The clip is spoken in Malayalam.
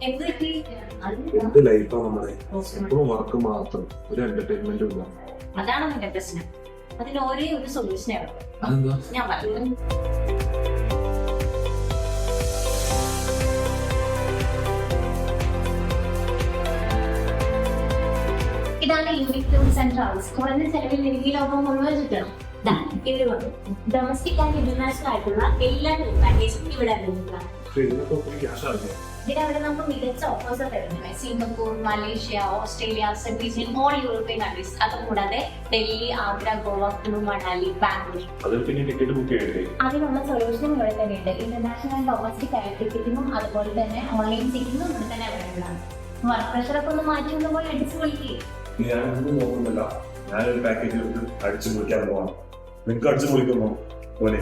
എന്ത് ലൈഫാ നമ്മുടെ എപ്പോഴും വർക്ക് മാത്രം, ഒരു എന്റർടൈൻമെന്റും ഇല്ല. അതാണ് നിന്റെ പ്രശ്നം. അതിന് ഒരേ ഒരു സൊല്യൂഷനേ ഉള്ളൂ. അതെന്താ? ഞാൻ പറയുന്നത് ഇതാണ് യൂണിക് ടൂർസ് ആൻഡ് ട്രാവൽസ്. കുറഞ്ഞ ചെലവിൽ ഈ ലോകം മുഴുവൻ ചുറ്റണം. ഡൊമസ്റ്റിക് ആൻഡ് ഇന്റർനാഷണൽ ആയിട്ടുള്ള എല്ലാ ടൂർ പാക്കേജും ഇവിടെ ലഭ്യമാണ്. ഇതിനവിടെ നമുക്ക് മികച്ച ഓഫേഴ്സ് തരുന്നത് Singapore, Malaysia, Australia, saint region, all European countries. അതുകൂടാതെ ഡൽഹി, ആഗ്ര, ഗോവ, കുളു, മണാലി, ബാംഗ്ലൂർ. അതിനുള്ള സൊല്യൂഷനും ഇവിടെ തന്നെയുണ്ട്. ഇന്റർനാഷണൽ ആൻഡ് ഡൊമസ്റ്റിക് ആയ ടിക്കറ്റിനും അതുപോലെ തന്നെ ഓൺലൈൻ ടിക്കറ്റിനും ഇവിടെ തന്നെ അവൈലബിൾ ആണ്. വർക്ക് പ്രഷറൊക്കെ ഒന്ന് മാറ്റി ഒന്ന് പോയി അടിച്ചു പൊളിക്കുക. ഞാനൊന്നും നോക്കുന്നില്ല, ഞാനൊരു പാക്കേജിൽ അടിച്ചു പൊളിക്കാൻ പോവാം. നിങ്ങൾക്ക് അടിച്ചു പൊളിക്കുമോ പോലെ